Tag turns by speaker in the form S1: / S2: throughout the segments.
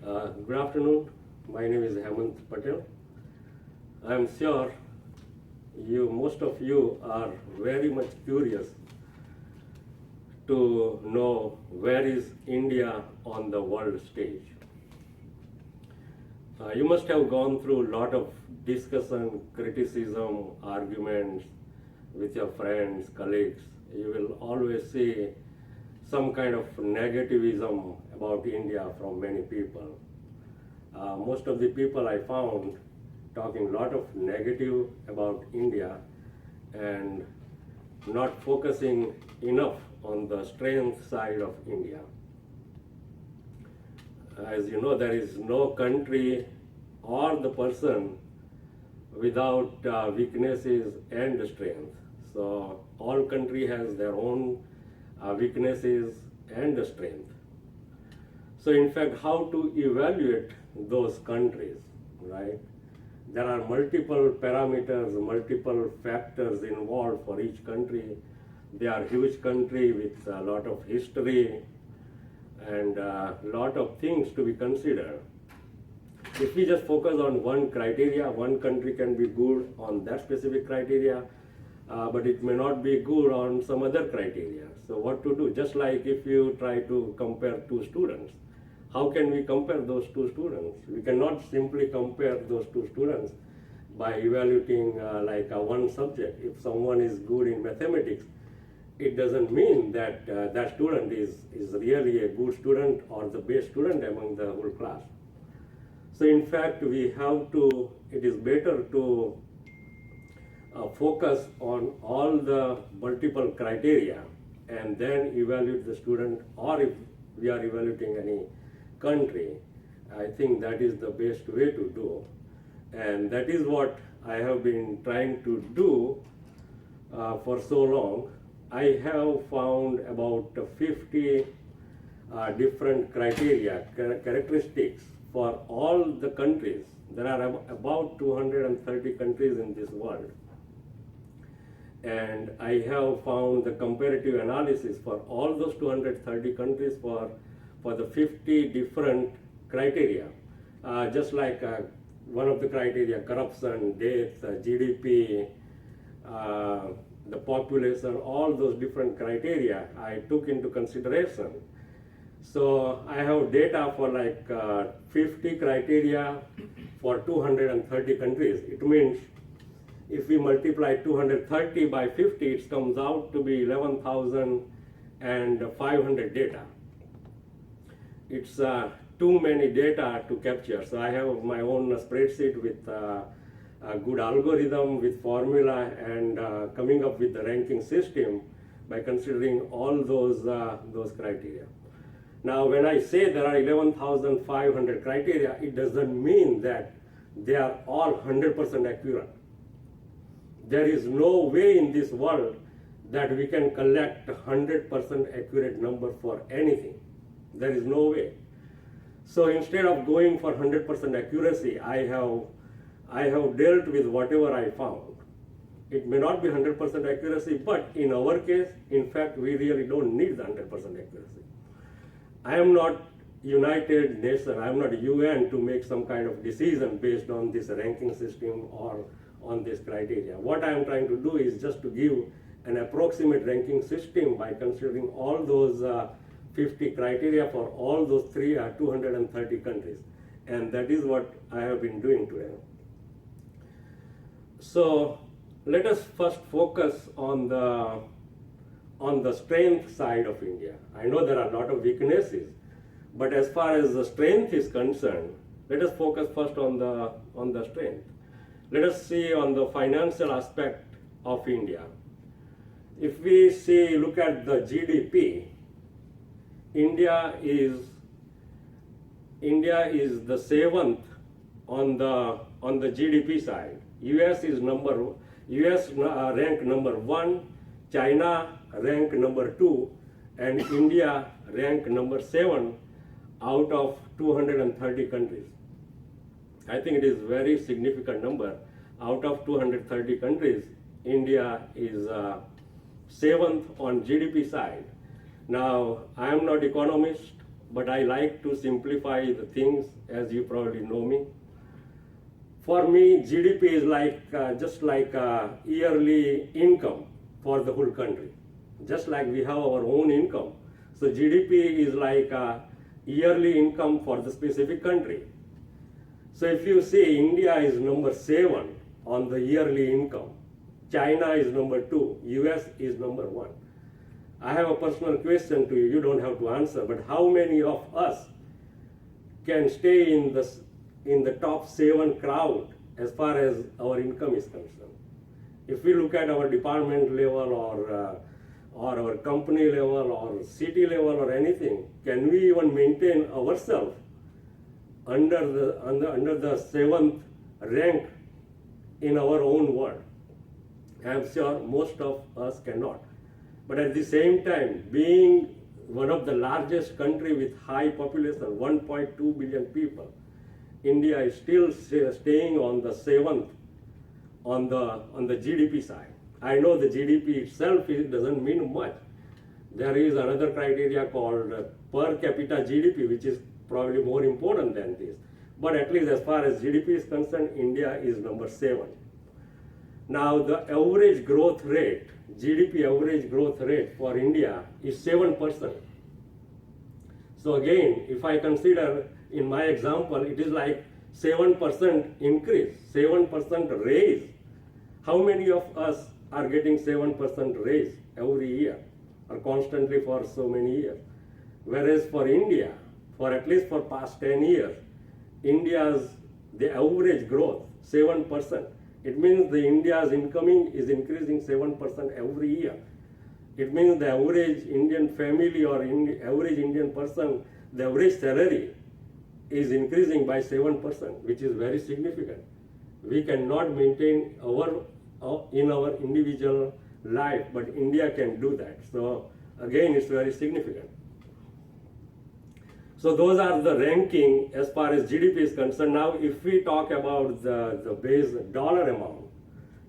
S1: Good afternoon. My name is Hemant Patel. I am sure most of you are very much curious to know where is India on the world stage. You must have gone through a lot of discussion, criticism, arguments with your friends, colleagues. You will always see some kind of negativism about India from many people. Most of the people I found talking a lot of negative about India and not focusing enough on the strength side of India. As you know, there is no country or the person without weaknesses and strength. So all country has their own weaknesses and strength. So in fact, how to evaluate those countries, right? There are multiple parameters, multiple factors involved for each country. They are huge country with a lot of history and a lot of things to be considered. If we just focus on one criteria, one country can be good on that specific criteria, but it may not be good on some other criteria. So what to do? Just like if you try to compare two students, how can we compare those two students? We cannot simply compare those two students by evaluating one subject. If someone is good in mathematics, it doesn't mean that that student is really a good student or the best student among the whole class. So in fact, it is better to focus on all the multiple criteria and then evaluate the student, or if we are evaluating any country, I think that is the best way to do. And that is what I have been trying to do for so long. I have found about 50 different criteria, characteristics for all the countries. There are about 230 countries in this world. And I have found the comparative analysis for all those 230 countries for the 50 different criteria. Just like one of the criteria, corruption, death, GDP, the population, all those different criteria I took into consideration. So I have data for 50 criteria for 230 countries. It means if we multiply 230 by 50, it comes out to be 11,500 data. It's too many data to capture. So I have my own spreadsheet with a good algorithm with formula and coming up with the ranking system by considering all those criteria. Now, when I say there are 11,500 criteria, it doesn't mean that they are all 100% accurate. There is no way in this world that we can collect 100% accurate number for anything. There is no way. So instead of going for 100% accuracy, I have dealt with whatever I found. It may not be 100% accuracy, but in our case, in fact, we really don't need the 100% accuracy. I am not United Nations, I am not UN to make some kind of decision based on this ranking system or on this criteria. What I am trying to do is just to give an approximate ranking system by considering all those 50 criteria for all those 230 countries. And that is what I have been doing today. So let us first focus on the strength side of India. I know there are a lot of weaknesses, but as far as the strength is concerned, let us focus first on the strength. Let us see on the financial aspect of India. If we look at the GDP, India is the seventh on the GDP side. US ranked number 1, China ranked number 2, and India ranked number 7 out of 230 countries. I think it is a very significant number. Out of 230 countries, India is 7th on GDP side. Now, I am not economist but I like to simplify the things, as you probably know me. For me, GDP is just like a yearly income for the whole country. Just like we have our own income. So GDP is like a yearly income for the specific country. So if you see, India is number 7 on the yearly income. China is number 2. US is number 1. I have a personal question to you. You don't have to answer, but how many of us can stay in the top 7 crowd as far as our income is concerned? If we look at our department level or our company level or city level or anything, can we even maintain ourselves under the 7th rank in our own world? I am sure most of us cannot. But at the same time, being one of the largest country with high population, 1.2 billion people, India is still staying on the 7th on the GDP side. I know the GDP itself doesn't mean much. There is another criteria called per capita GDP, which is probably more important than this. But at least as far as GDP is concerned, India is number 7. Now the average growth rate, GDP average growth rate for India is 7%. So again, if I consider in my example, it is like 7% increase, 7% raise. How many of us are getting 7% raise every year or constantly for so many years? Whereas for India, for at least for past 10 years, the average growth, 7%. It means the India's income is increasing 7% every year. It means the average Indian family or average Indian person, the average salary is increasing by 7%, which is very significant. We cannot maintain in our individual life, but India can do that. So again, it's very significant. So those are the ranking as far as GDP is concerned. Now, if we talk about the base dollar amount,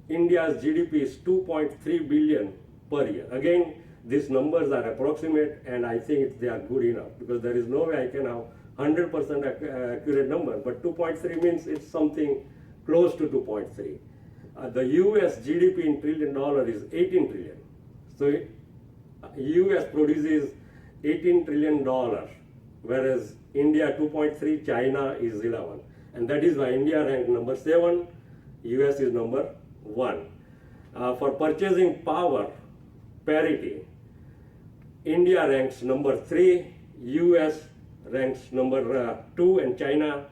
S1: India's GDP is 2.3 billion per year. Again, these numbers are approximate, and I think they are good enough because there is no way I can have 100% accurate number. But 2.3 means it's something close to 2.3. The US GDP in trillion dollar is 18 trillion. So US produces 18 trillion dollars. Whereas India 2.3, China is 11. And that is why India ranked number 7, US is number 1. For purchasing power parity, India ranks number 3, US ranks number 2, and China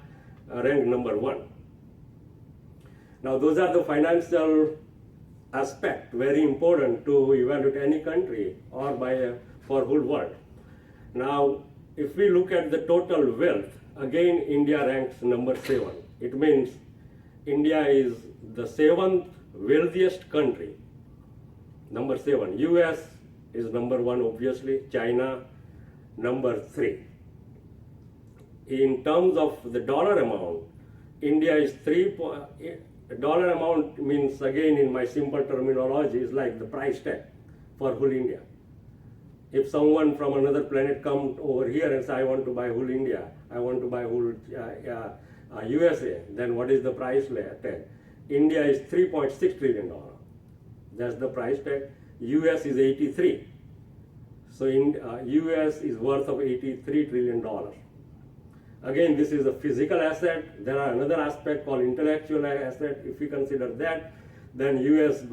S1: ranked number 1. Now those are the financial aspect, very important to evaluate any country or for whole world. Now, if we look at the total wealth, again India ranks number 7. It means India is the 7th wealthiest country. Number 7. US is number 1 obviously, China number 3. In terms of the dollar amount, India is dollar amount means, again in my simple terminology, is like the price tag for whole India. If someone from another planet comes over here and says, I want to buy whole India, I want to buy whole USA, then what is the price tag? India is $3.6 trillion. That's the price tag. US is 83. So US is worth of $83 trillion. Again, this is a physical asset. There are another aspect called intellectual asset. If we consider that, then US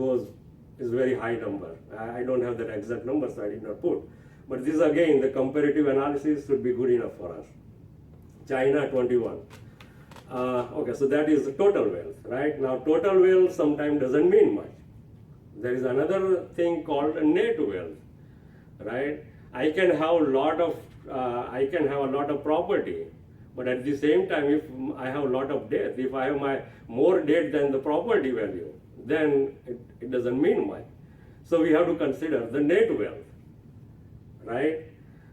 S1: is very high number. I don't have that exact number, so I did not put. But this again, the comparative analysis should be good enough for us. China 21. Okay, so that is the total wealth, right? Now total wealth sometimes doesn't mean much. There is another thing called net wealth, right? I can have a lot of property, but at the same time, if I have a lot of debt, if I have more debt than the property value, then it doesn't mean much. So we have to consider the net wealth, right?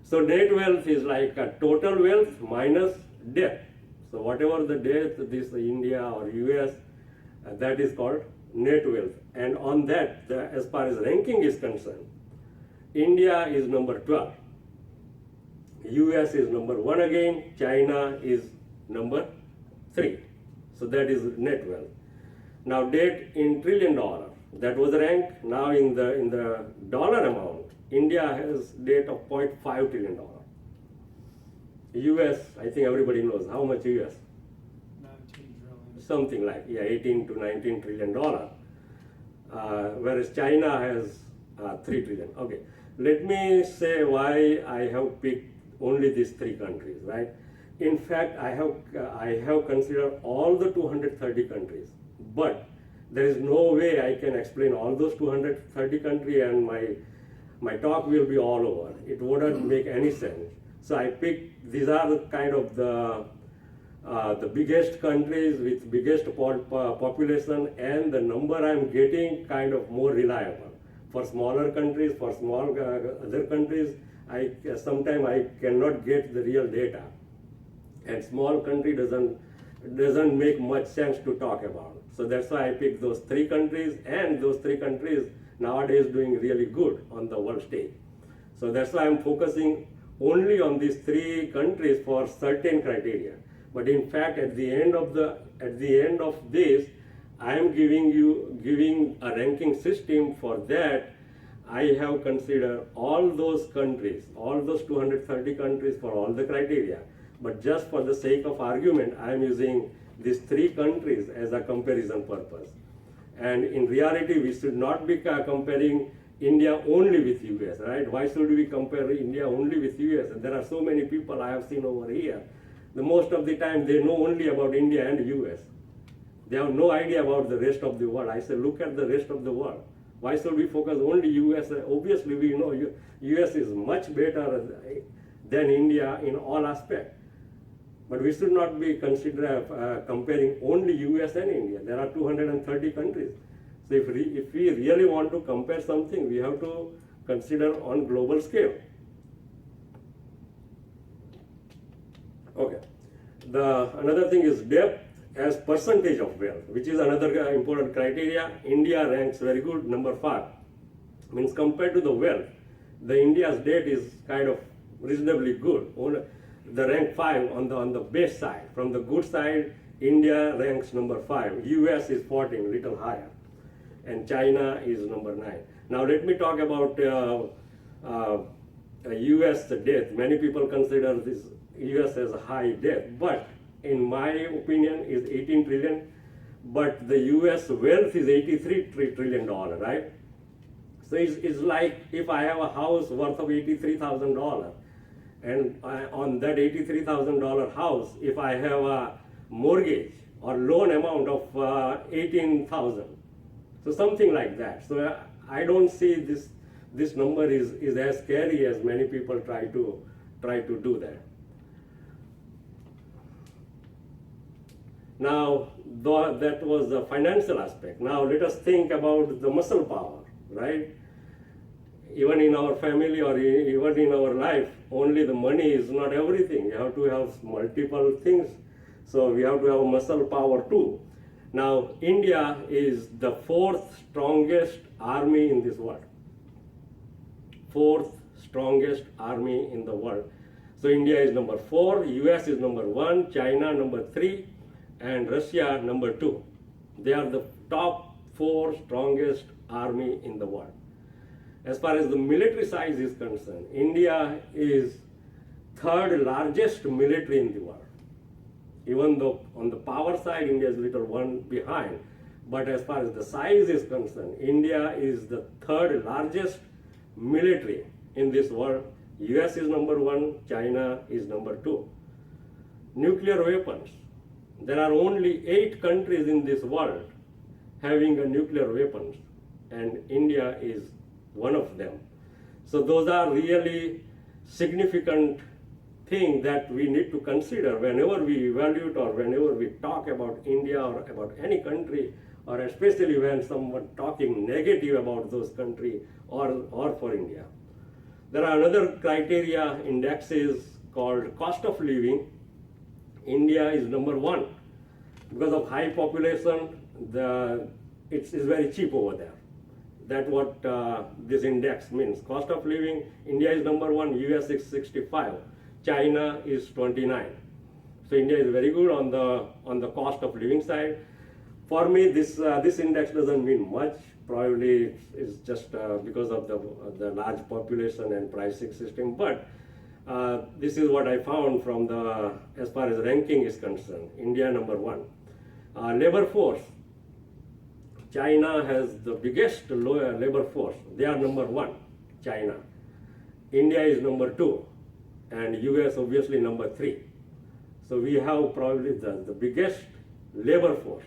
S1: So net wealth is like a total wealth minus debt. So whatever the debt, this India or US, that is called net wealth. And on that, as far as ranking is concerned, India is number 12. US is number 1 again, China is number 3. So that is net wealth. Now debt in $1 trillion, that was the rank. Now in the dollar amount, India has debt of $0.5 trillion. US, I think everybody knows how much US.
S2: 19 trillion.
S1: Something like 18 to 19 trillion dollar, whereas China has 3 trillion. Okay, let me say why I have picked only these 3 countries, right? In fact, I have considered all the 230 countries, but there is no way I can explain all those 230 countries, and my talk will be all over. It wouldn't make any sense. So I picked, these are the kind of the biggest countries with biggest population, and the number I'm getting kind of more reliable. For smaller countries, for small other countries, sometimes I cannot get the real data, and small country doesn't make much sense to talk about. So that's why I picked those 3 countries, and those 3 countries nowadays doing really good on the world stage. So that's why I'm focusing only on these 3 countries for certain criteria. But in fact, at the end of this, I am giving a ranking system. For that, I have considered all those countries, all those 230 countries for all the criteria. But just for the sake of argument, I am using these 3 countries as a comparison purpose. And in reality, we should not be comparing India only with US, right? Why should we compare India only with US? And there are so many people I have seen over here. The most of the time they know only about India and US. They have no idea about the rest of the world. I say, look at the rest of the world. Why should we focus only US? Obviously, we know US is much better than India in all aspects. But we should not be comparing only US and India. There are 230 countries. So if we really want to compare something, we have to consider on global scale. Okay. Another thing is debt as percentage of wealth, which is another important criteria. India ranks very good, number 5. Means compared to the wealth, the India's debt is kind of reasonably good. The rank 5 on the best side. From the good side, India ranks number 5. US is 14, little higher, and China is number 9. Now let me talk about US debt. Many people consider this US as a high debt, but in my opinion is 18 trillion. But the US wealth is 83 trillion dollar, right? So it's like if I have a house worth of $83,000. And on that $83,000 house, if I have a mortgage or loan amount of 18,000, so something like that. So I don't see this number is as scary as many people try to do that. Now that was the financial aspect. Now let us think about the muscle power, right? Even in our family or even in our life, only the money is not everything. You have to have multiple things. So we have to have muscle power too. Now, India is the 4th strongest army in this world. 4th strongest army in the world. So India is number 4, US is number 1, China number 3, and Russia number 2. They are the top 4 strongest army in the world. As far as the military size is concerned, India is 3rd largest military in the world. Even though on the power side, India is little one behind. But as far as the size is concerned, India is the 3rd largest military in this world. US is number 1, China is number 2. Nuclear weapons. There are only 8 countries in this world having a nuclear weapons, and India is one of them. So those are really significant things that we need to consider whenever we evaluate or whenever we talk about India or about any country, or especially when someone talking negative about those countries or for India. There are another criteria indexes called cost of living. India is number 1. Because of high population, it's very cheap over there. That's what this index means. Cost of living, India is number 1, US is 65. China is 29. So India is very good on the cost of living side. For me, this index doesn't mean much. Probably it's just because of the large population and pricing system. But this is what I found from as far as ranking is concerned. India number 1. Labor force. China has the biggest labor force. They are number 1. China. India is number 2, and US obviously number 3. So we have probably the biggest labor force.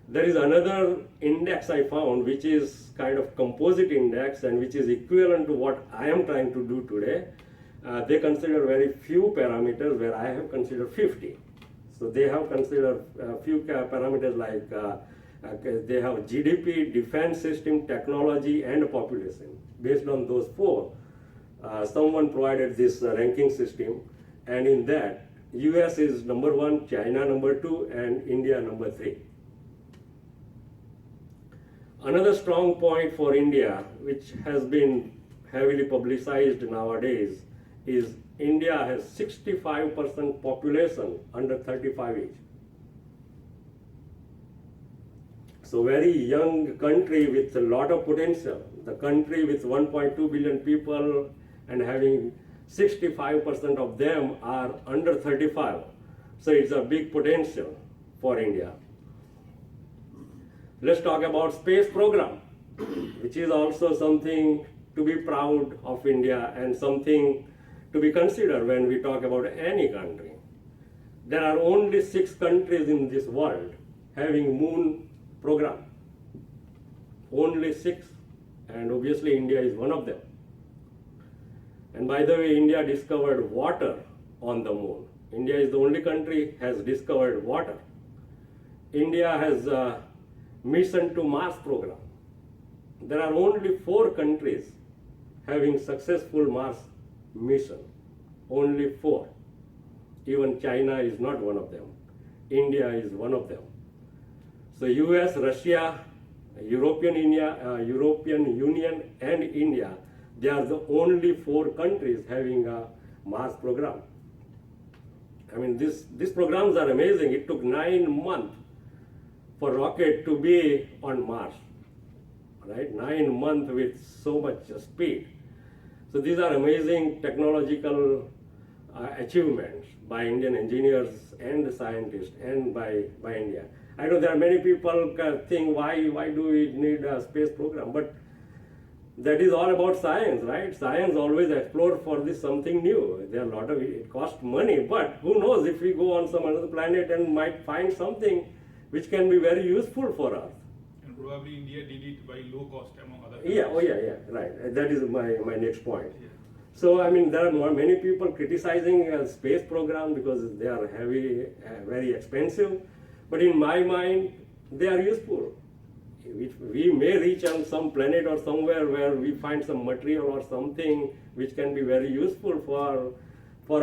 S1: There is another index I found which is kind of composite index and which is equivalent to what I am trying to do today. They consider very few parameters where I have considered 50. So they have considered a few parameters like they have GDP, defense system, technology, and population. Based on those 4, someone provided this ranking system, and in that, US is number 1, China number 2, and India number 3. Another strong point for India, which has been heavily publicized nowadays, is India has 65% population under 35 age. So very young country with a lot of potential. The country with 1.2 billion people and having 65% of them are under 35. So it's a big potential for India. Let's talk about space program, which is also something to be proud of India and something to be considered when we talk about any country. There are only 6 countries in this world having moon program. Only 6, and obviously India is one of them. And by the way, India discovered water on the moon. India is the only country has discovered water. India has a mission to Mars program. There are only 4 countries having successful Mars mission. Only 4. Even China is not one of them. India is one of them. So US, Russia, European Union and India, they are the only 4 countries having a Mars program. I mean, these programs are amazing. It took 9 months for rocket to be on Mars, right? 9 months with so much speed. So these are amazing technological achievements by Indian engineers and scientists and by India. I know there are many people think why do we need a space program, but that is all about science, right? Science always explores for this something new. There are a lot of it costs money, but who knows if we go on some other planet and might find something which can be very useful for us.
S3: And probably India did it by low cost among other countries.
S1: Yeah, right. That is my next point.
S3: Yeah.
S1: So I mean, there are many people criticizing a space program because they are heavy, very expensive. But in my mind, they are useful. We may reach on some planet or somewhere where we find some material or something which can be very useful for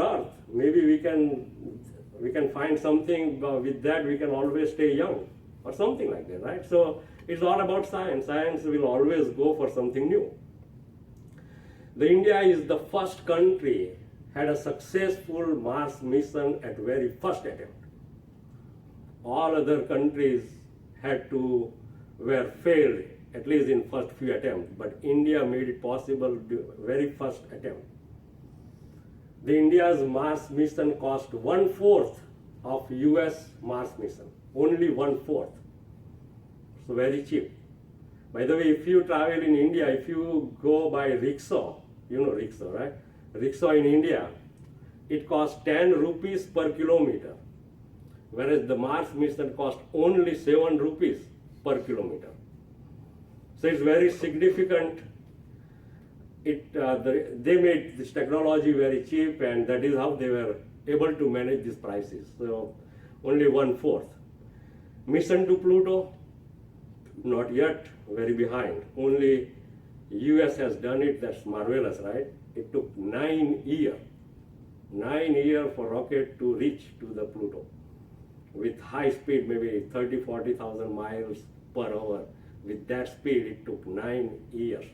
S1: Earth. Maybe we can find something with that we can always stay young or something like that, right? So it's all about science. Science will always go for something new. The India is the first country had a successful Mars mission at very first attempt. All other countries were failed, at least in first few attempts, but India made it possible very first attempt. The India's Mars mission cost 1/4 of US Mars mission, only 1/4. So very cheap. By the way, if you travel in India, if you go by rickshaw, you know rickshaw, right? Rickshaw in India, it costs 10 rupees per kilometer, whereas the Mars mission cost only 7 rupees per kilometer. So it's very significant. They made this technology very cheap, and that is how they were able to manage these prices. So only 1/4. Mission to Pluto, not yet, very behind. Only US has done it. That's marvelous, right? It took 9 years. 9 years for rocket to reach to the Pluto with high speed, maybe 30,000-40,000 miles per hour. With that speed, it took 9 years.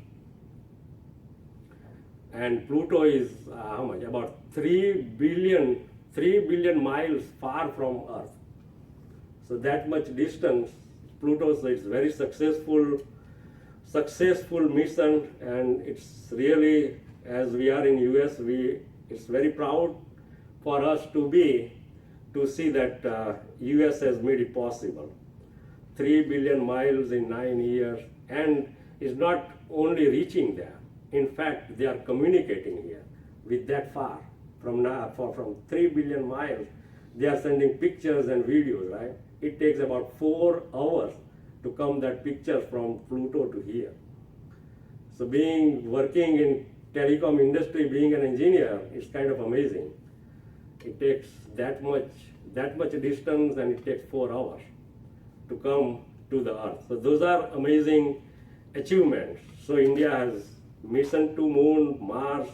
S1: and Pluto is how much? About 3 billion miles far from Earth. So that much distance, Pluto, so it's very successful mission, and it's really, as we are in US, it's very proud for us to see that US has made it possible. 3 billion miles in 9 years, and it's not only reaching there. In fact, they are communicating here with that far. From 3 billion miles, they are sending pictures and videos, right? It takes about 4 hours to come that picture from Pluto to here. So working in telecom industry, being an engineer, it's kind of amazing. It takes that much distance, and it takes 4 hours to come to the Earth. So those are amazing achievements. So India has mission to Moon, Mars.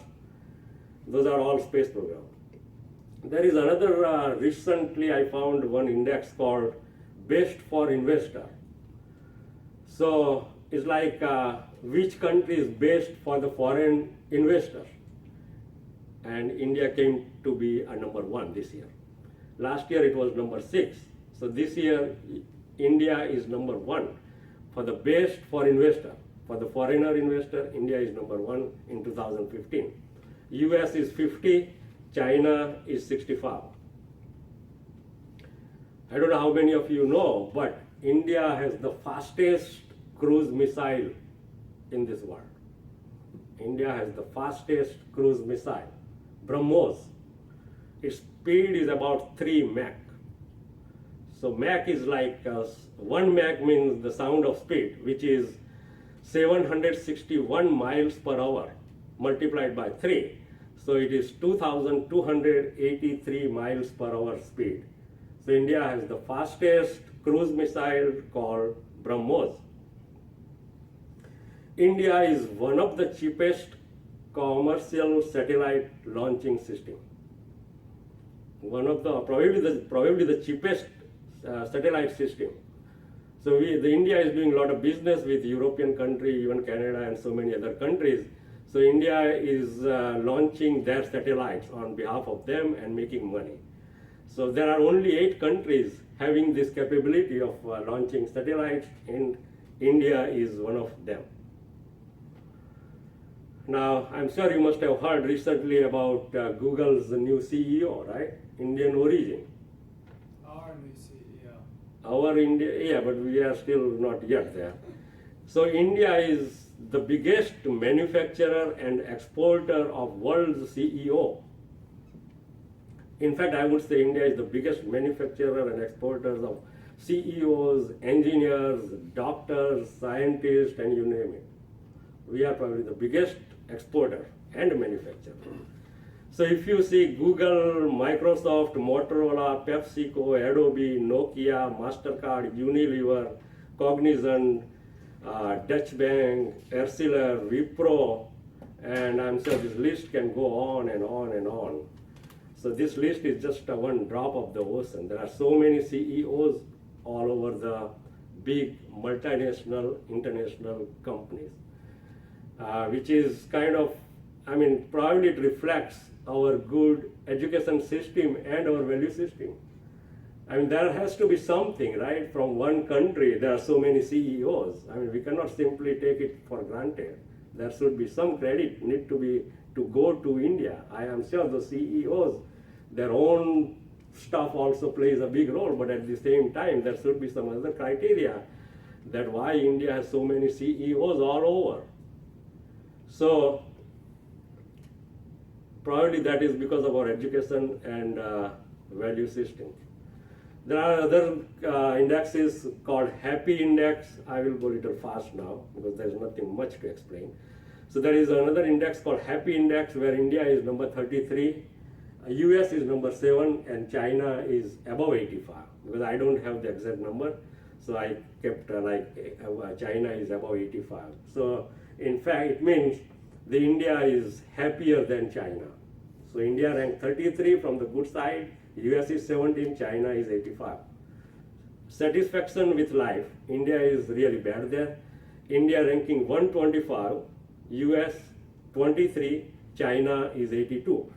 S1: Those are all space programs. There is another, recently I found one index called Best for Investor. So it's like which country is best for the foreign investors. And India came to be a number 1 this year. Last year it was number 6. So this year India is number 1 for the best for investor. For the foreigner investor, India is number 1 in 2015. US is 50, China is 65. I don't know how many of you know, but India has the fastest cruise missile in this world. India has the fastest cruise missile, BrahMos. Its speed is about 3 Mach. So Mach is like 1 Mach means the sound of speed, which is 761 miles per hour multiplied by 3. So it is 2,283 miles per hour speed. So India has the fastest cruise missile called BrahMos. India is one of the cheapest commercial satellite launching system. One of the probably the cheapest satellite system. So India is doing a lot of business with European country, even Canada and so many other countries. So India is launching their satellites on behalf of them and making money. So there are only 8 countries having this capability of launching satellites, and India is one of them. Now, I'm sure you must have heard recently about Google's new CEO, right? Indian origin.
S2: Our new CEO.
S1: Our India, yeah, but we are still not yet there. So India is the biggest manufacturer and exporter of world's CEO. In fact, I would say India is the biggest manufacturer and exporter of CEOs, engineers, doctors, scientists, and you name it. We are probably the biggest exporter and manufacturer. So if you see Google, Microsoft, Motorola, PepsiCo, Adobe, Nokia, MasterCard, Unilever, Cognizant, Dutch Bank, Arcelor, Wipro, and I'm sure this list can go on and on and on. So this list is just one drop of the ocean. There are so many CEOs all over the big multinational, international companies, which is kind of, I mean, probably it reflects our good education system and our value system. I mean, there has to be something, right? From one country, there are so many CEOs. I mean, we cannot simply take it for granted. There should be some credit need to go to India. I am sure the CEOs, their own stuff also plays a big role, but at the same time, there should be some other criteria that why India has so many CEOs all over. So probably that is because of our education and value system. There are other indexes called Happy Index. I will go a little fast now because there is nothing much to explain. So there is another index called Happy Index where India is number 33, US is number 7, and China is above 85 because I don't have the exact number. So I kept China is above 85. So in fact, it means the India is happier than China. So India ranked 33 from the good side, US is 17, China is 85. Satisfaction with life, India is really bad there. India ranking 125, US 23, China is 82.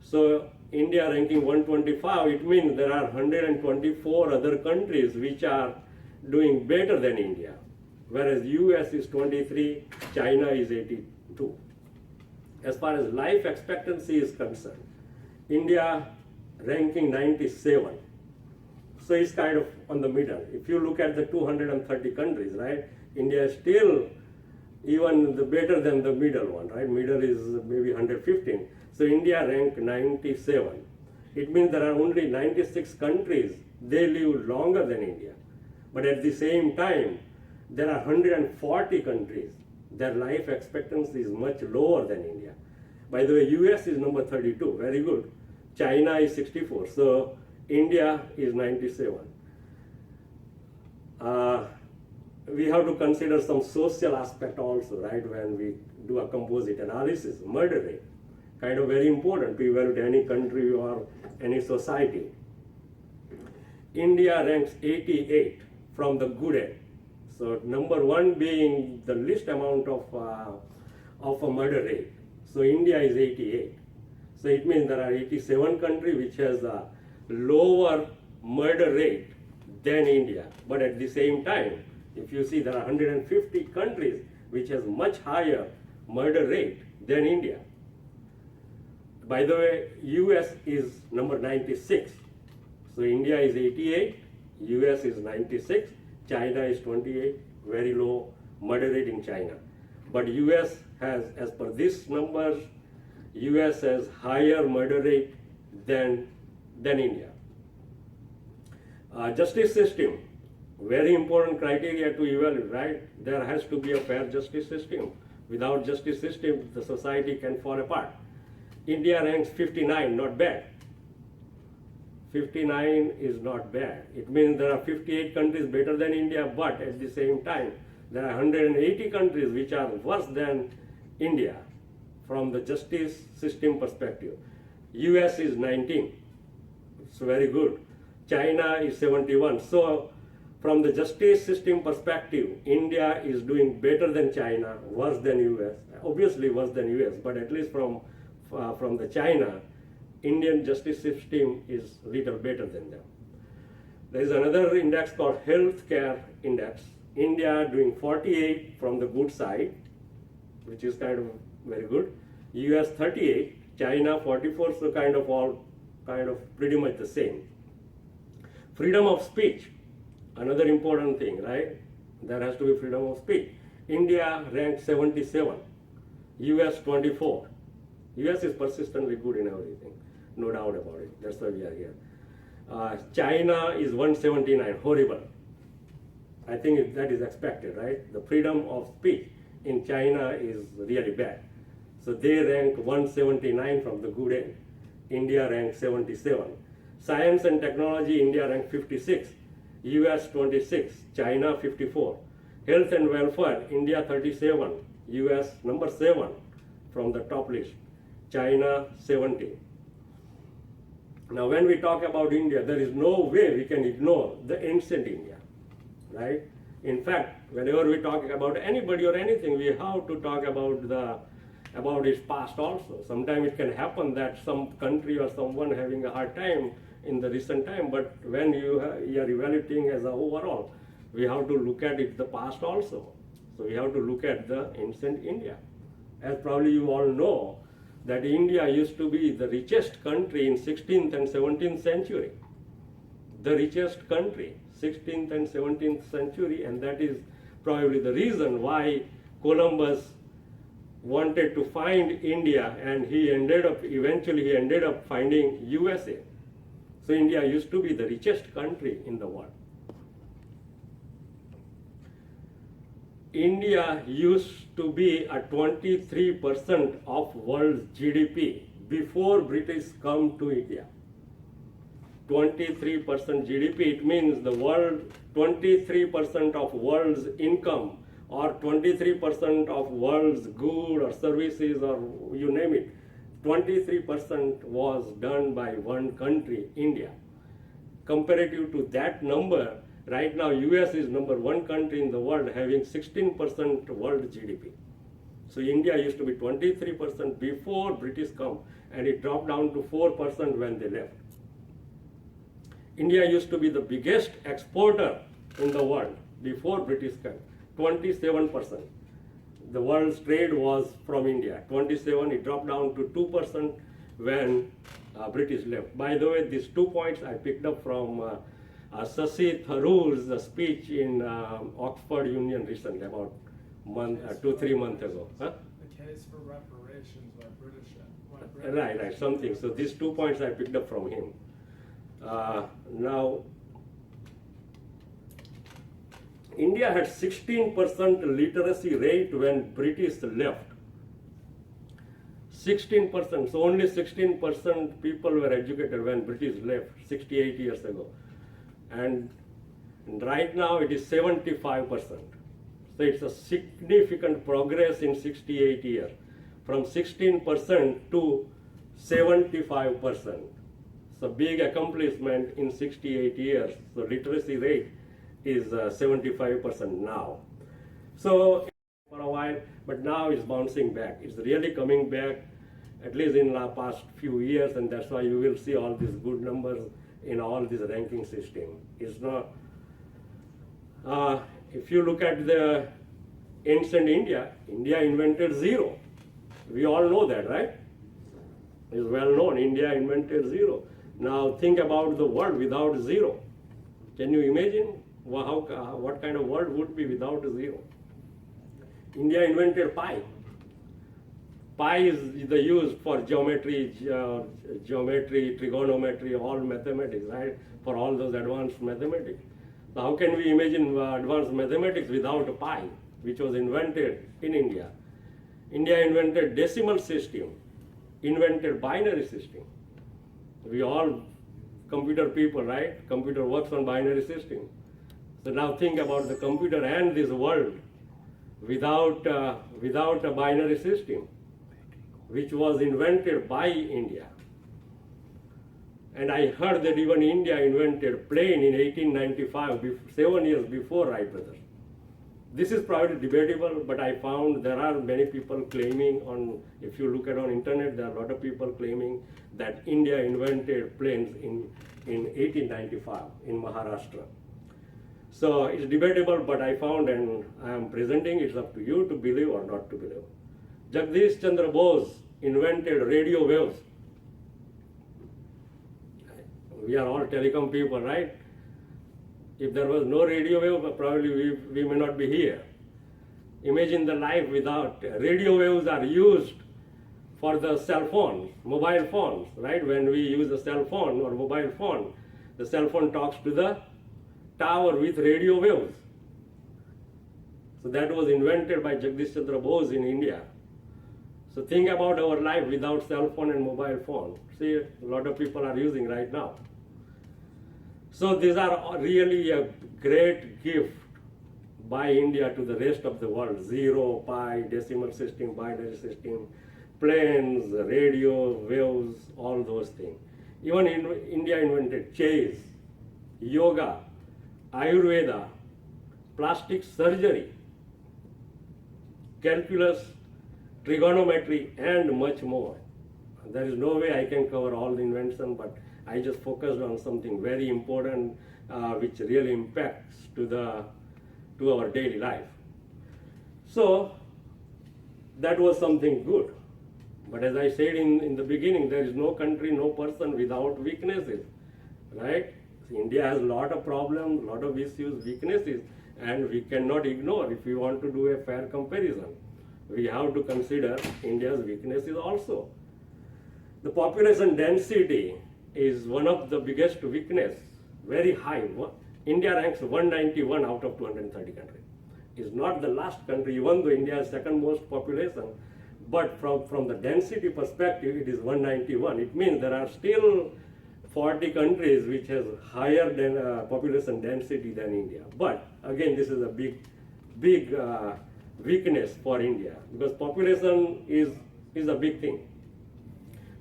S1: So India ranking 125, it means there are 124 other countries which are doing better than India, whereas US is 23, China is 82. As far as life expectancy is concerned, India ranking 97. So it's kind of on the middle. If you look at the 230 countries, right, India is still even better than the middle one, right? Middle is maybe 115. So India ranked 97. It means there are only 96 countries, they live longer than India. But at the same time, there are 140 countries, their life expectancy is much lower than India. By the way, US is number 32, very good. China is 64, so India is 97. We have to consider some social aspect also, right, when we do a composite analysis. Murder rate, kind of very important to evaluate any country or any society. India ranks 88 from the good end. So number one being the least amount of a murder rate. So India is 88. So it means there are 87 countries which has a lower murder rate than India. But at the same time, if you see, there are 150 countries which has much higher murder rate than India. By the way, US is number 96. So India is 88, US is 96, China is 28, very low murder rate in China. But US has, as per this numbers, US has higher murder rate than India. Justice system, very important criteria to evaluate, right? There has to be a fair justice system. Without justice system, the society can fall apart. India ranks 59, not bad. 59 is not bad. It means there are 58 countries better than India, but at the same time, there are 180 countries which are worse than India from the justice system perspective. US is 19, it's very good. China is 71. So from the justice system perspective, India is doing better than China, worse than US, obviously worse than US, but at least from the China, Indian justice system is little better than them. There is another index called healthcare index. India doing 48 from the good side, which is kind of very good. US 38, China 44, so kind of pretty much the same. Freedom of speech, another important thing, right? There has to be freedom of speech. India ranked 77, US 24. US is persistently good in everything, no doubt about it. That's why we are here. China is 179, horrible. I think that is expected, right? The freedom of speech in China is really bad. So they rank 179 from the good end. India ranks 77. Science and technology, India ranked 56. US 26, China 54. Health and welfare, India 37, US number 7 from the top list. China 70. Now when we talk about India, there is no way we can ignore the ancient India, right? In fact, whenever we talk about anybody or anything, we have to talk about its past also. Sometimes it can happen that some country or someone having a hard time in the recent time, but when you are evaluating as a overall, we have to look at it the past also. So we have to look at the ancient India. As probably you all know, that India used to be the richest country in 16th and 17th century. The richest country, 16th and 17th century, and that is probably the reason why Columbus wanted to find India, and eventually he ended up finding USA. So India used to be the richest country in the world. India used to be at 23% of world's GDP before British come to India. 23% GDP, it means the world, 23% of world's income or 23% of world's good or services or you name it, 23% was done by one country, India. Comparative to that number, right now US is number one country in the world having 16% world GDP. So India used to be 23% before British come, and it dropped down to 4% when they left. India used to be the biggest exporter in the world before British came, 27%. The world's trade was from India, 27, it dropped down to 2% when British left. By the way, these 2 points I picked up from Shashi Tharoor's speech in Oxford Union recently, about 2-3 months ago. Huh?
S2: The case for reparations by British.
S1: Right, something. So these 2 points I picked up from him. Now, India had 16% literacy rate when British left. 16%, so only 16% people were educated when British left 68 years ago. And right now it is 75%. So it's a significant progress in 68 years, from 16% to 75%. So big accomplishment in 68 years. So literacy rate is 75% now. So for a while, but now it's bouncing back. It's really coming back, at least in the past few years, and that's why you will see all these good numbers in all this ranking system. It's not, if you look at the ancient India, India invented zero. We all know that, right? It's well known, India invented zero. Now think about the world without zero. Can you imagine what kind of world would be without zero? India invented pi. Pi is the used for geometry, trigonometry, all mathematics, right? For all those advanced mathematics. So how can we imagine advanced mathematics without pi, which was invented in India? India invented decimal system, invented binary system. We all computer people, right? Computer works on binary system. So now think about the computer and this world without a binary system, which was invented by India. And I heard that even India invented plane in 1895, 7 years before Wright brothers. This is probably debatable, but I found there are many people claiming if you look at on internet, there are a lot of people claiming that India invented planes in 1895 in Maharashtra. So it's debatable, but I found, and I am presenting, it's up to you to believe or not to believe. Jagdish Chandra Bose invented radio waves. We are all telecom people, right? If there was no radio wave, probably we may not be here. Imagine the life without radio waves are used for the cell phones, mobile phones, right? When we use a cell phone or mobile phone, the cell phone talks to the tower with radio waves. So that was invented by Jagdish Chandra Bose in India. So think about our life without cell phone and mobile phone. See, a lot of people are using right now. So these are really a great gift by India to the rest of the world. Zero, pi, decimal system, binary system, planes, radio, waves, all those things. Even India invented chess, yoga, Ayurveda, plastic surgery, calculus, trigonometry, and much more. There is no way I can cover all the invention, but I just focused on something very important which really impacts to our daily life. So that was something good. But as I said in the beginning, there is no country, no person without weaknesses, right? India has a lot of problems, a lot of issues, weaknesses, and we cannot ignore if we want to do a fair comparison. We have to consider India's weaknesses also. The population density is one of the biggest weakness, very high. India ranks 191 out of 230 countries. It's not the last country, even though India has second most population, but from the density perspective, it is 191. It means there are still 40 countries which has higher population density than India. But again, this is a big weakness for India, because population is a big thing.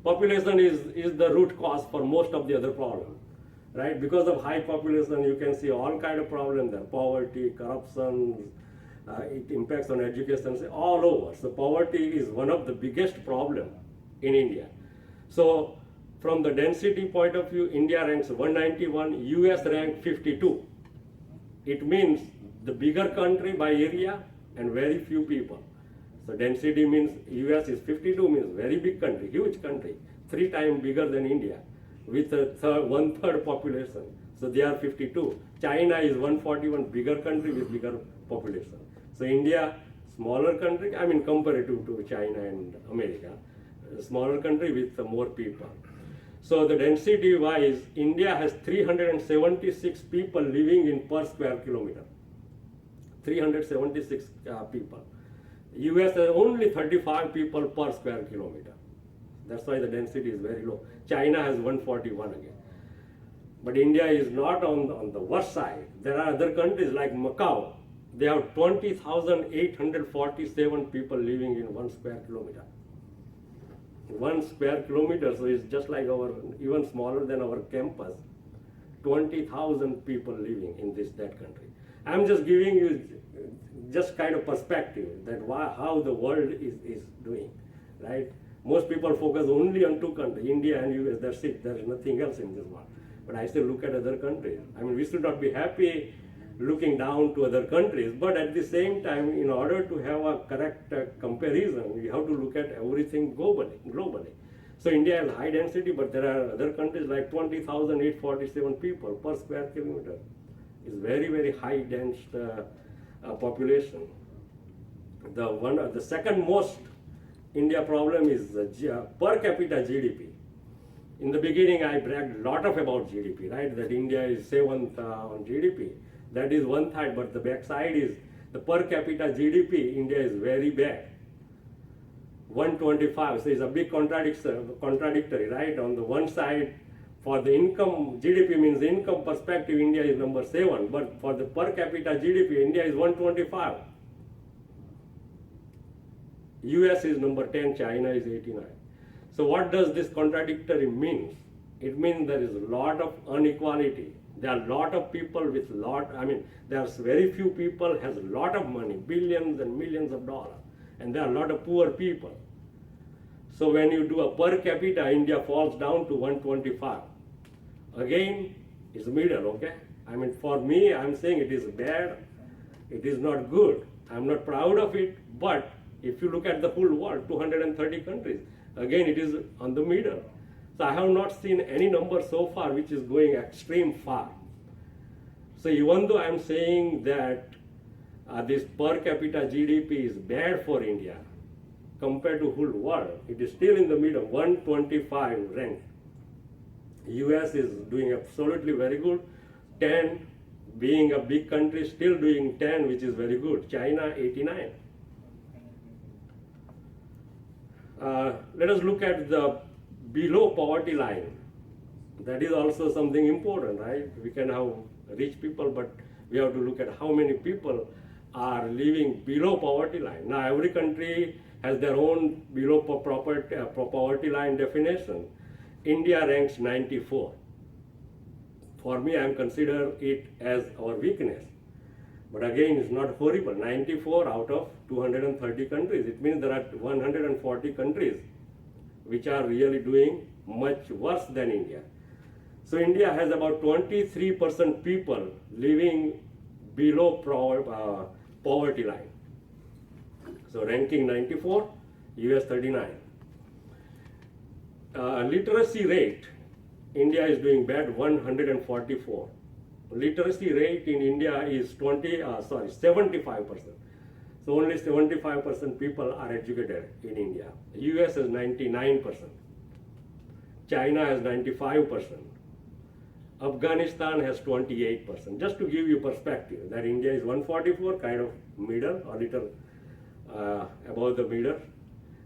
S1: Population is the root cause for most of the other problems, right? Because of high population, you can see all kind of problems there: poverty, corruption, it impacts on education all over. So poverty is one of the biggest problem in India. So from the density point of view, India ranks 191, US rank 52. It means the bigger country by area and very few people. So density means US is 52, means very big country, huge country, 3 times bigger than India with a 1/3 population. So they are 52. China is 141, bigger country with bigger population. So India, smaller country, I mean comparative to China and America, a smaller country with more people. So the density wise, India has 376 people living in per square kilometer. 376 people. US has only 35 people per square kilometer. That's why the density is very low. China has 141 again. But India is not on the worst side. There are other countries like Macau. They have 20,847 people living in 1 square kilometer. 1 square kilometer, so it's just like even smaller than our campus. 20,000 people living in that country. I'm just giving you just kind of perspective that how the world is doing, right? Most people focus only on 2 countries, India and US, that's it, there is nothing else in this world. But I still look at other countries. I mean, we should not be happy looking down to other countries, but at the same time, in order to have a correct comparison, we have to look at everything globally. So India has high density, but there are other countries like 20,847 people per square kilometer. It's very, very high dense population. The second most India problem is per capita GDP. In the beginning, I bragged a lot about GDP, right? That India is 7th on GDP. That is one side, but the back side is the per capita GDP. India is very bad. 125. So it's a big contradictory, right? On the one side, for the income, GDP means income perspective, India is number 7. But for the per capita GDP, India is 125. US is number 10, China is 89. So what does this contradictory mean? It means there is a lot of inequality. There are a lot of people with there are very few people has a lot of money, billions and millions of dollars. And there are a lot of poor people. So when you do a per capita, India falls down to 125. Again, it's middle, okay? I mean, for me, I'm saying it is bad, it is not good. I'm not proud of it, but if you look at the whole world, 230 countries, again, it is on the middle. So I have not seen any number so far which is going extreme far. So even though I'm saying that this per capita GDP is bad for India compared to whole world, it is still in the middle, 125 rank. US is doing absolutely very good. 10, being a big country, still doing 10, which is very good. China, 89. Let us look at the below poverty line. That is also something important, right? We can have rich people, but we have to look at how many people are living below poverty line. Now, every country has their own below poverty line definition. India ranks 94. For me, I am consider it as our weakness. But again, it's not horrible. 94 out of 230 countries. It means there are 140 countries which are really doing much worse than India. So India has about 23% people living below poverty line. So ranking 94, US 39. Literacy rate, India is doing bad, 144. Literacy rate in India is 75%. So only 75% people are educated in India. US has 99%. China has 95%. Afghanistan has 28%. Just to give you perspective, that India is 144, kind of middle, or little above the middle.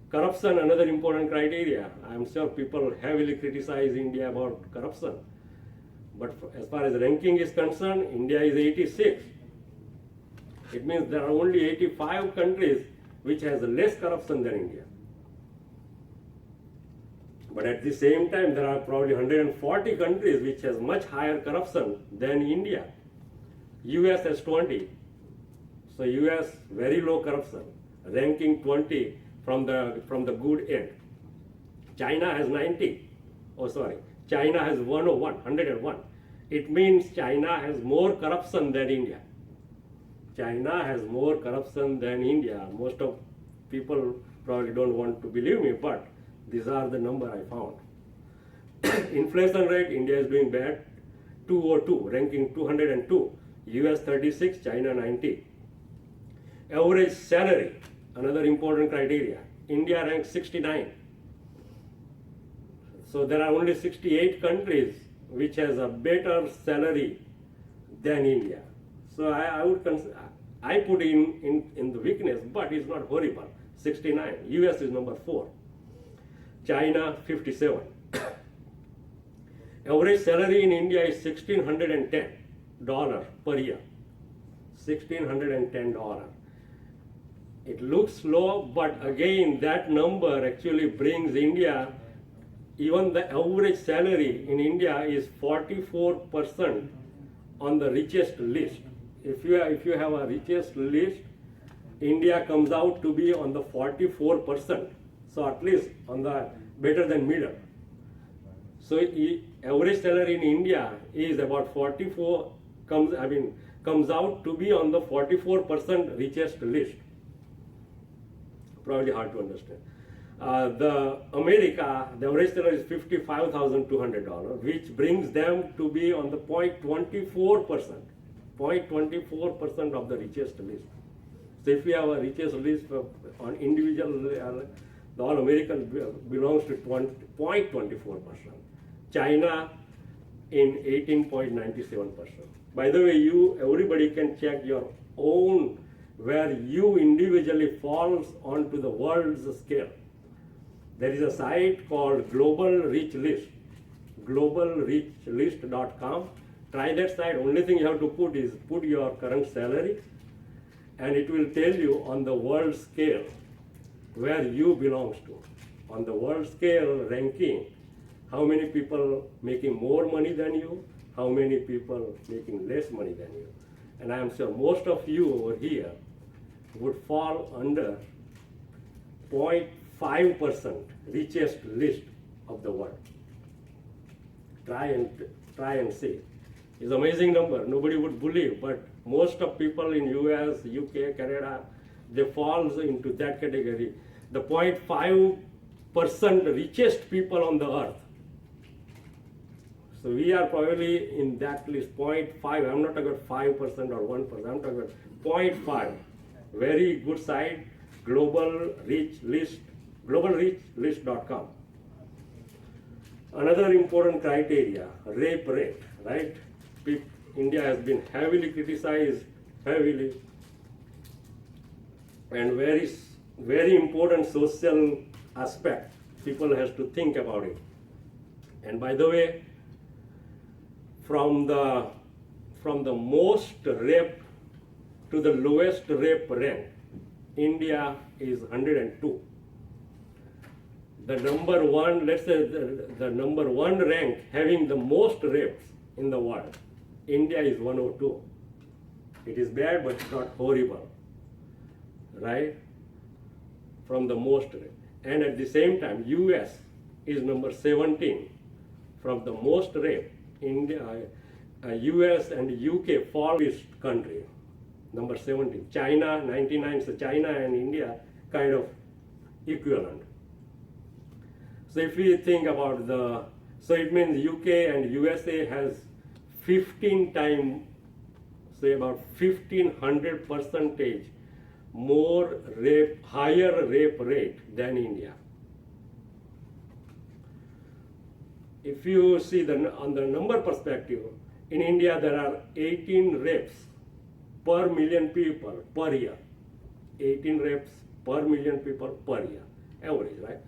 S1: Corruption, another important criteria. I'm sure people heavily criticize India about corruption. But as far as ranking is concerned, India is 86. It means there are only 85 countries which has less corruption than India. But at the same time, there are probably 140 countries which has much higher corruption than India. US has 20. So US very low corruption, ranking 20 from the good end. China has 90. Oh sorry, China has 101, 101. It means China has more corruption than India. China has more corruption than India. Most of people probably don't want to believe me, but these are the number I found. Inflation rate, India is doing bad, 202, ranking 202. US 36, China 90. Average salary, another important criteria. India ranks 69. So there are only 68 countries which has a better salary than India. So I put in the weakness, but it's not horrible. 69. US is number 4. China 57. Average salary in India is $1,610 per year. $1,610. It looks low, but again, that number actually brings India, even the average salary in India is 44% on the richest list. If you have a richest list, India comes out to be on the 44%. So at least on the better than middle. So average salary in India is about 44, comes out to be on the 44% richest list. Probably hard to understand. The average salary is $55,200, which brings them to be on the 0.24%. 0.24% of the richest list. So if we have a richest list on individual, the all American belongs to 0.24%. China in 18.97%. By the way, everybody can check your own where you individually falls onto the world's scale. There is a site called Global Rich List, globalrichlist.com. Try that site. Only thing you have to put is put your current salary, and it will tell you on the world scale where you belongs to. On the world scale ranking, how many people making more money than you, how many people making less money than you. And I am sure most of you over here would fall under 0.5% richest list of the world. Try and see. It's an amazing number. Nobody would believe, but most of people in US, UK, Canada, they falls into that category. The 0.5% richest people on the earth. So we are probably in that list, 0.5. I'm not talking about 5% or 1%. I'm talking about 0.5. Very good site, globalrichlist.com. Another important criteria, rape rate, right? India has been heavily criticized, and very, very important social aspect. People has to think about it. And by the way, from the most rape to the lowest rape rank, India is 102. The number one, let's say the number one rank having the most rapes in the world, India is 102. It is bad, but it's not horrible, right? From the most rape. And at the same time, US is number 17 from the most rape. India, US and UK fall this country, number 17. China 99. So China and India kind of equivalent. So if we think about so it means UK and USA has 15 times, say about 1500% more higher rape rate than India. If you see on the number perspective, in India there are 18 rapes per million people per year. 18 rapes per million people per year, average, right?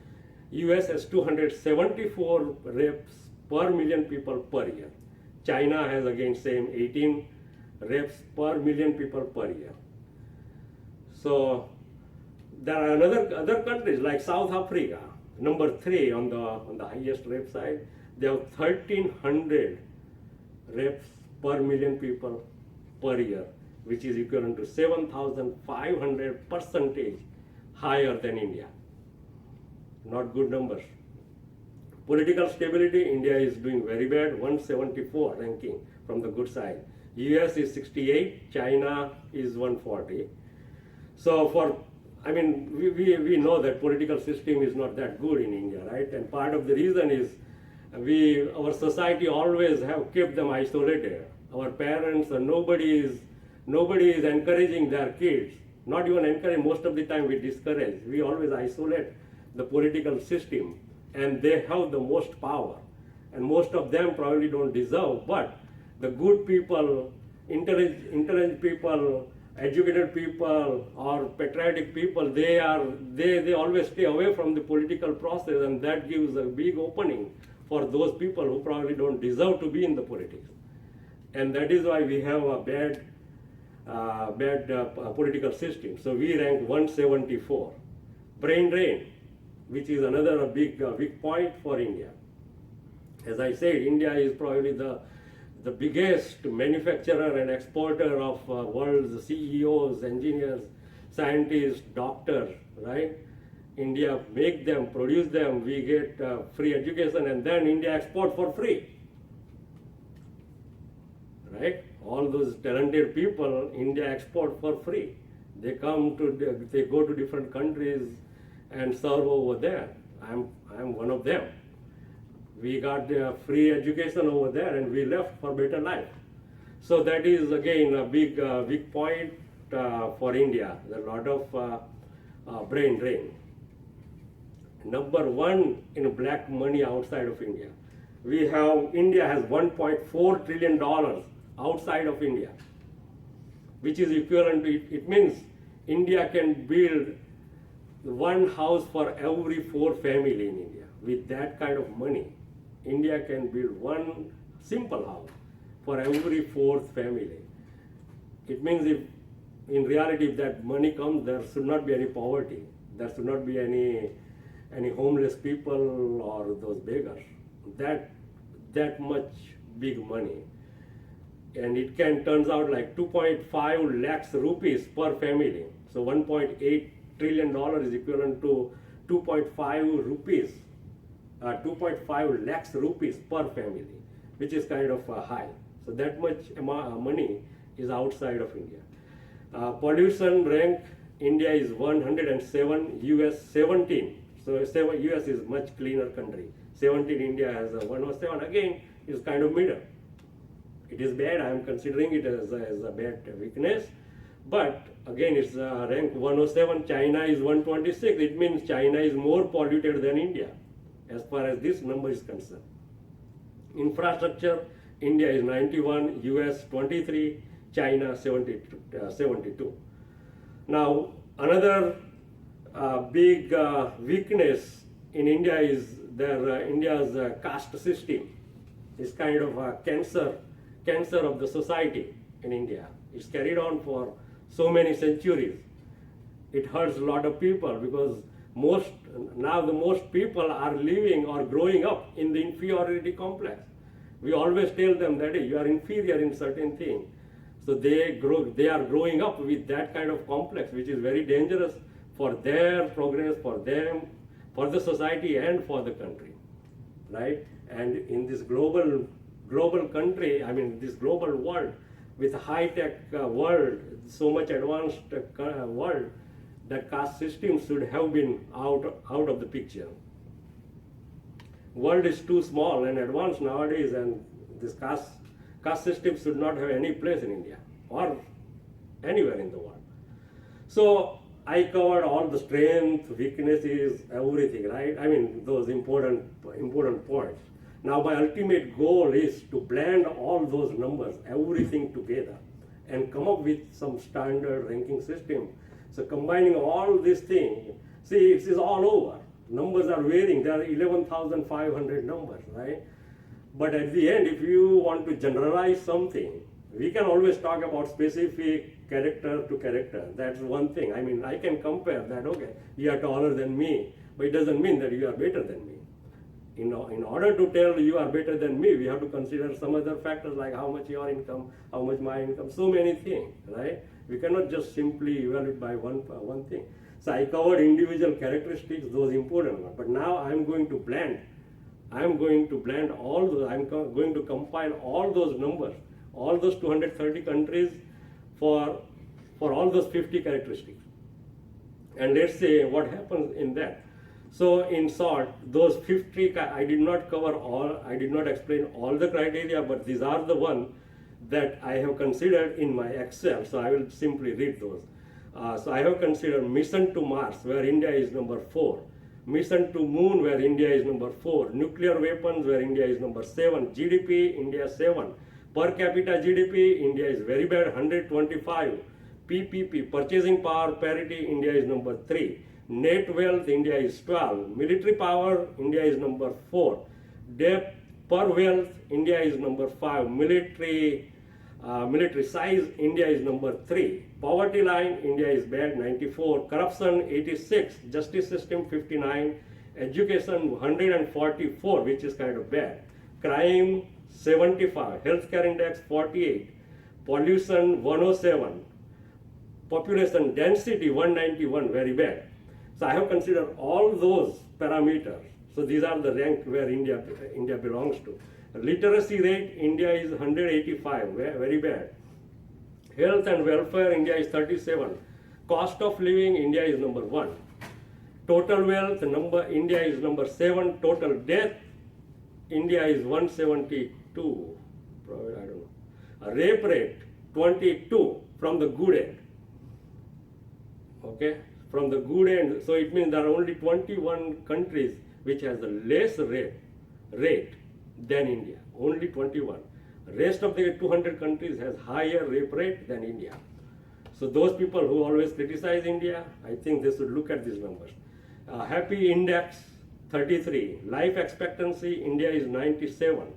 S1: US has 274 rapes per million people per year. China has again same 18 rapes per million people per year. So there are other countries like South Africa, number 3 on the highest rape side. They have 1,300 rapes per million people per year. which is equivalent to 7,500 percentage higher than India. Not good numbers. Political stability, India is doing very bad, 174 ranking from the good side. US is 68, China is 140. So we know that political system is not that good in India, right? And part of the reason is our society always have kept them isolated. Our parents and nobody is encouraging their kids. Not even encourage, most of the time we discourage. We always isolate the political system, and they have the most power. And most of them probably don't deserve, but the good people, intelligent people, educated people, or patriotic people, they always stay away from the political process, and that gives a big opening for those people who probably don't deserve to be in the politics. And that is why we have a bad political system. So we rank 174. Brain drain, which is another big point for India. As I said, India is probably the biggest manufacturer and exporter of world's CEOs, engineers, scientists, doctors, right? India make them, produce them, we get free education, and then India export for free, right? All those talented people, India export for free. They go to different countries and serve over there. I'm one of them. We got free education over there, and we left for better life. So that is again a big point for India. There's a lot of brain drain. Number one in black money outside of India. India has $1.4 trillion outside of India, which is equivalent to, it means India can build one house for every 4 family in India. With that kind of money, India can build one simple house for every 4th family. It means in reality, if that money comes, there should not be any poverty. There should not be any homeless people or those beggars. That much big money. And it turns out like 2.5 lakhs rupees per family. So $1.8 trillion is equivalent to 2.5 lakhs rupees per family, which is kind of high. So that much money is outside of India. Pollution rank, India is 107, US 17. So US is much cleaner country. 17, India has 107. Again, is kind of middle. It is bad. I am considering it as a bad weakness. But again, it's rank 107. China is 126. It means China is more polluted than India, as far as this number is concerned. Infrastructure, India is 91, US 23, China 72. Now, another big weakness in India is India's caste system. It's kind of a cancer of the society in India. It's carried on for so many centuries. It hurts a lot of people because most people are living or growing up in the inferiority complex. We always tell them that you are inferior in certain things. So they are growing up with that kind of complex, which is very dangerous for their progress, for them, for the society, and for the country, right? And in this global country, this global world, with a high-tech world, so much advanced world, that caste system should have been out of the picture. World is too small and advanced nowadays, and this caste system should not have any place in India or anywhere in the world. So I covered all the strengths, weaknesses, everything, right? Those important points. Now my ultimate goal is to blend all those numbers, everything together, and come up with some standard ranking system. So combining all these things, see, it is all over. Numbers are varying. There are 11,500 numbers, right? But at the end, if you want to generalize something, we can always talk about specific character to character. That's one thing. I can compare that, okay, you are taller than me, but it doesn't mean that you are better than me. In order to tell you are better than me, we have to consider some other factors like how much your income, how much my income, so many things, right? We cannot just simply evaluate by one thing. So I covered individual characteristics, those important ones. But now I'm going to blend. I'm going to blend all those. Going to compile all those numbers, all those 230 countries for all those 50 characteristics. And let's say what happens in that. So in short, those 50, I did not cover all, I did not explain all the criteria, but these are the ones that I have considered in my Excel. So I will simply read those. So I have considered mission to Mars, where India is number 4. Mission to Moon, where India is number 4. Nuclear weapons, where India is number 7. GDP, India 7. Per capita GDP, India is very bad, 125. PPP, purchasing power parity, India is number 3. Net wealth, India is 12. Military power, India is number 4. Debt per wealth, India is number 5. Military size, India is number 3. Poverty line, India is bad, 94. Corruption, 86. Justice system, 59. Education, 144, which is kind of bad. Crime, 75. Healthcare index, 48. Pollution, 107. Population density, 191, very bad. So I have considered all those parameters. So these are the rank where India belongs to. Literacy rate, India is 185, very bad. Health and welfare, India is 37. Cost of living, India is number 1. Total wealth, India is number 7. Total death, India is 172. Probably, I don't know. Rape rate, 22 from the good end. Okay, from the good end. So it means there are only 21 countries which has a less rate than India. Only 21. Rest of the 200 countries has higher rape rate than India. So those people who always criticize India, I think they should look at these numbers. Happy index, 33. Life expectancy, India is 97.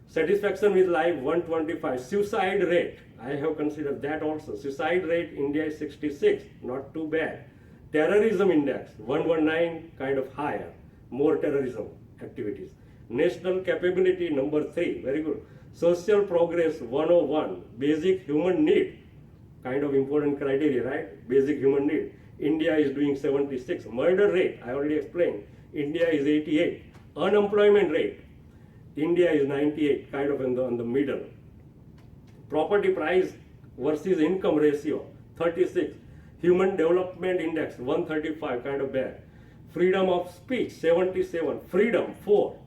S1: Satisfaction with life, 125. Suicide rate, I have considered that also. Suicide rate, India is 66, not too bad. Terrorism index, 119, kind of higher. More terrorism activities. National capability, number 3, very good. Social progress, 101. Basic human need, kind of important criteria, right? Basic human need. India is doing 76. Murder rate, I already explained. India is 88. Unemployment rate, India is 98, kind of on the middle. Property price versus income ratio, 36. Human development index, 135, kind of bad. Freedom of speech, 77. Freedom, 4.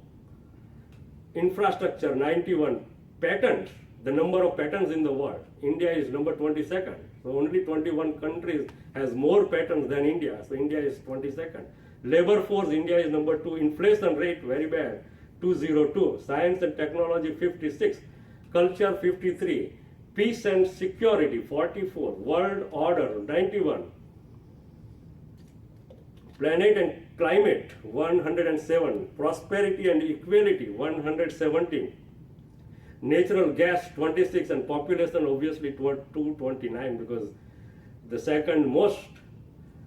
S1: Infrastructure, 91. Patents, the number of patents in the world, India is number 22nd. So only 21 countries has more patents than India. So India is 22nd. Labor force, India is number 2. Inflation rate, very bad, 202. Science and technology, 56. Culture, 53. Peace and security, 44. World order, 91. Planet and climate, 107. Prosperity and equality, 117. Natural gas, 26. And population, obviously, 229, because the second most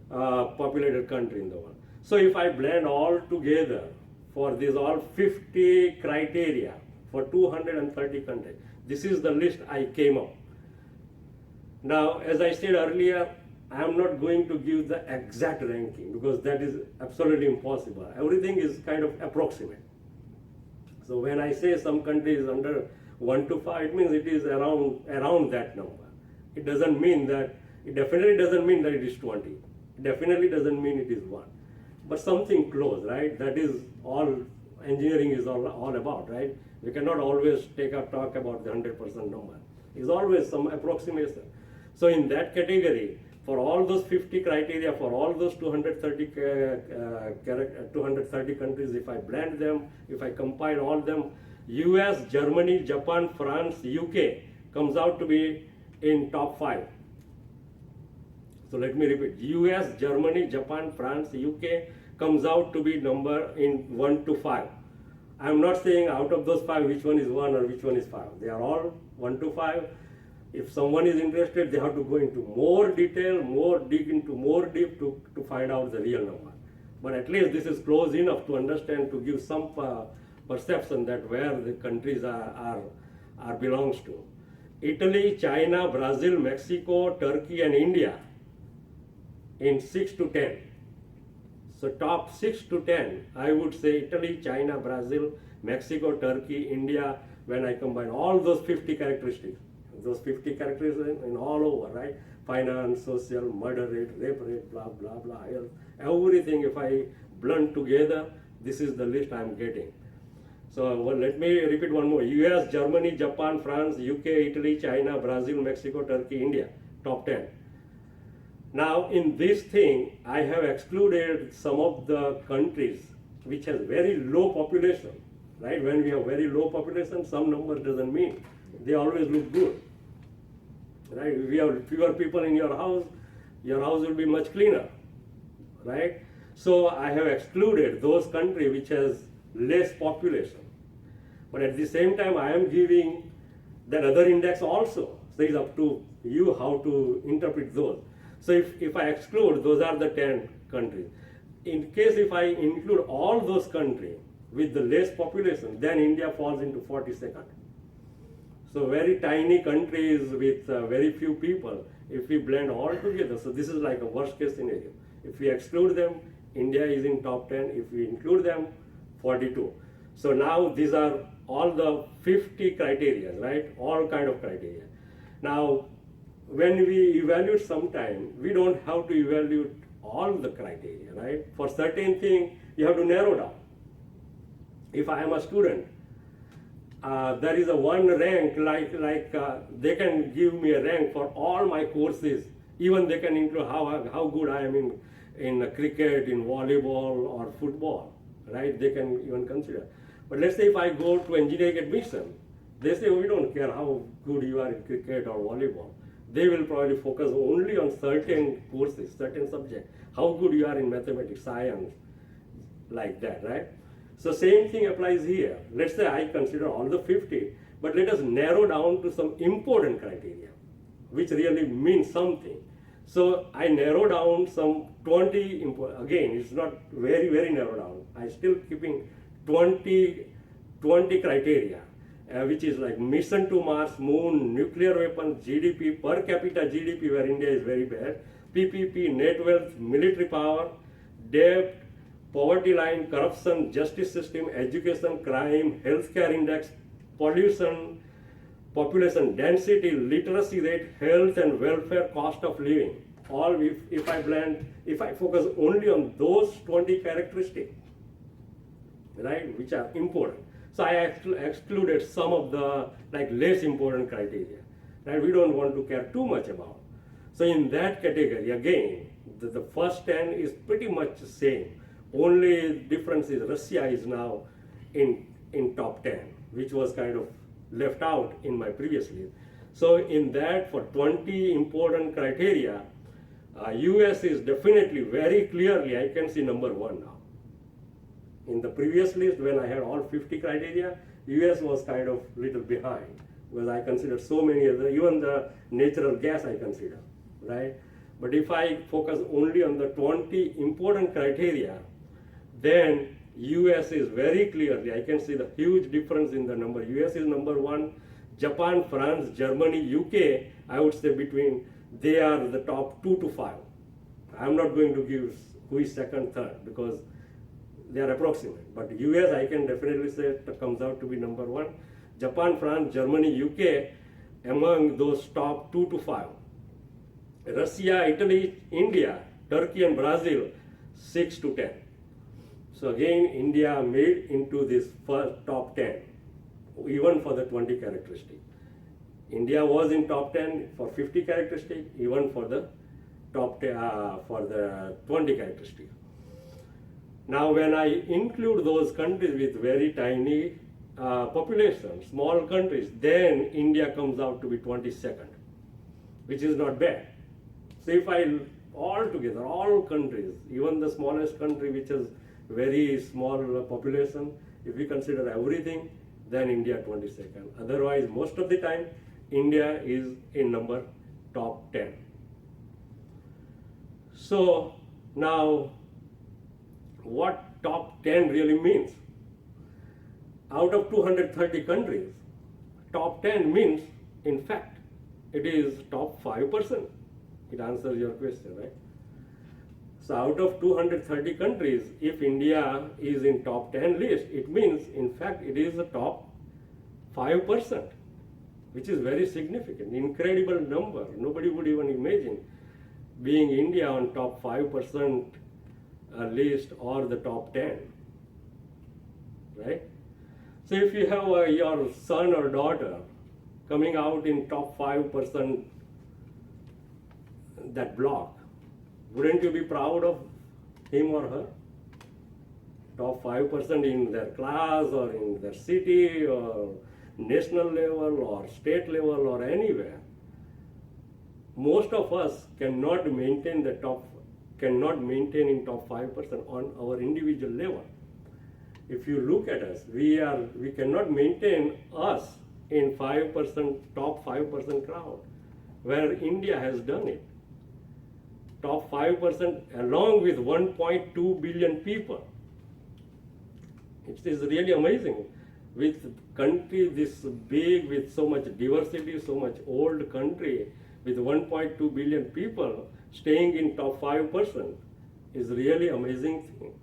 S1: populated country in the world. So if I blend all together for these all 50 criteria for 230 countries, this is the list I came up. Now, as I said earlier, I am not going to give the exact ranking because that is absolutely impossible. Everything is kind of approximate. So when I say some country is under 1 to 5, it means it is around that number. It doesn't mean that, it definitely doesn't mean that it is 20. It definitely doesn't mean it is 1. But something close, right? That is all engineering is all about, right? We cannot always talk about the 100% number. It's always some approximation. So in that category, for all those 50 criteria, for all those 230 countries, if I blend them, if I compile all them, US, Germany, Japan, France, UK comes out to be in top 5. So let me repeat, US, Germany, Japan, France, UK comes out to be number in 1 to 5. I am not saying out of those 5 which one is 1 or which one is 5. They are all 1 to 5. If someone is interested, they have to go into more detail, dig into more deep to find out the real number. but at least this is close enough to understand, to give some perception that where the countries are belongs to. Italy, China, Brazil, Mexico, Turkey, and India in 6 to 10. So top 6 to 10, I would say Italy, China, Brazil, Mexico, Turkey, India, when I combine all those 50 characteristics, in all over, right? Finance, social, murder rate, rape rate, blah, blah, blah, health, everything, if I blend together, this is the list I'm getting. So well, let me repeat one more. US, Germany, Japan, France, UK, Italy, China, Brazil, Mexico, Turkey, India, top 10. Now in this thing, I have excluded some of the countries which has very low population, right? When we have very low population, some number doesn't mean. They always look good, right? If you have fewer people in your house will be much cleaner, right? So I have excluded those countries which has less population. But at the same time, I am giving that other index also. So it's up to you how to interpret those. So if I exclude, those are the 10 countries. In case if I include all those countries with the less population, then India falls into 42nd. So very tiny countries with very few people, if we blend all together, so this is like a worst case scenario. If we exclude them, India is in top 10. If we include them, 42. So now these are all the 50 criteria, right? All kind of criteria. Now, when we evaluate sometime, we don't have to evaluate all the criteria, right? For certain thing, you have to narrow down. If I am a student, there is a one rank, they can give me a rank for all my courses. Even they can include how good I am in cricket, in volleyball or football, right? They can even consider. But let's say if I go to engineering admission, they say, we don't care how good you are in cricket or volleyball. They will probably focus only on certain courses, certain subjects, how good you are in mathematics, science, like that, right? So same thing applies here. Let's say I consider all the 50, but let us narrow down to some important criteria, which really means something. So I narrow down some 20, again, it's not very, very narrow down. I still keeping 20 criteria, which is like mission to Mars, moon, nuclear weapons, GDP, per capita GDP, where India is very bad, PPP, net wealth, military power, debt, poverty line, corruption, justice system, education, crime, healthcare index, pollution, population density, literacy rate, health and welfare, cost of living. All if I focus only on those 20 characteristics, right, which are important. So I excluded some of the less important criteria, right? We don't want to care too much about. So in that category, again, the first 10 is pretty much the same. Only difference is Russia is now in top 10, which was kind of left out in my previous list. So in that, for 20 important criteria, US is definitely very clearly, I can see number 1 now. In the previous list, when I had all 50 criteria, US was kind of little behind, because I considered so many other, even the natural gas I consider, right? But if I focus only on the 20 important criteria, then US is very clearly, I can see the huge difference in the number. US is number 1, Japan, France, Germany, UK, I would say they are the top 2 to 5. I'm not going to give who is second, third, because they are approximate. But US, I can definitely say it comes out to be number 1. Japan, France, Germany, UK, among those top 2 to 5. Russia, Italy, India, Turkey and Brazil, 6 to 10. So again, India made into this first top 10, even for the 20 characteristics. India was in top 10 for 50 characteristics, even for the top 10, for the 20 characteristics. Now, when I include those countries with very tiny population, small countries, then India comes out to be 22nd, which is not bad. So if I all together, all countries, even the smallest country which has very small population, if we consider everything, then India 22nd. Otherwise, most of the time, India is in number top 10. So now, what top 10 really means. Out of 230 countries, top 10 means, in fact, it is top 5%. It answers your question, right? So out of 230 countries, if India is in top 10 list, it means, in fact, it is the top 5%, which is very significant, incredible number. Nobody would even imagine being India on top 5% list or the top 10, right? So if you have your son or daughter coming out in top 5% that block, wouldn't you be proud of him or her? Top 5% in their class or in their city or national level or state level or anywhere. Most of us cannot maintain in top 5% on our individual level. If you look at us, we cannot maintain us in top 5% crowd, where India has done it. Top 5% along with 1.2 billion people. It is really amazing. With country this big, with so much diversity, so much old country, with 1.2 billion people staying in top 5% is really amazing thing.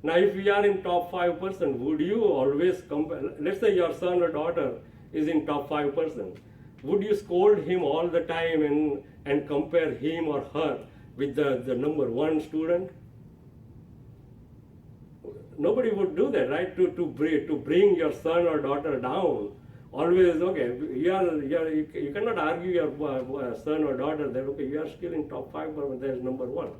S1: Now, if we are in top 5%, would you always compare? Let's say your son or daughter is in top 5%. Would you scold him all the time and compare him or her with the number one student? Nobody would do that, right? To bring your son or daughter down. Always, okay, you cannot argue your son or daughter that, okay, you are still in top 5%, that is number one.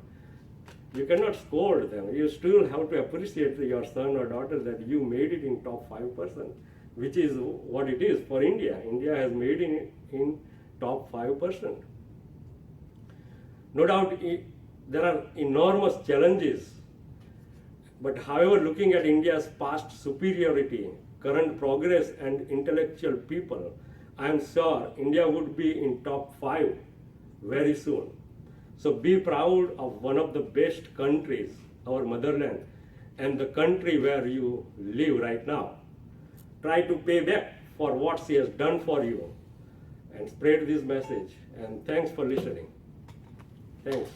S1: You cannot scold them. You still have to appreciate your son or daughter that you made it in top 5%, which is what it is for India. India has made it in top 5%. No doubt there are enormous challenges, but however, looking at India's past superiority, current progress and intellectual people, I am sure India would be in top 5 very soon. So be proud of one of the best countries, our motherland, and the country where you live right now. Try to pay back for what she has done for you and spread this message. And thanks for listening. Thanks.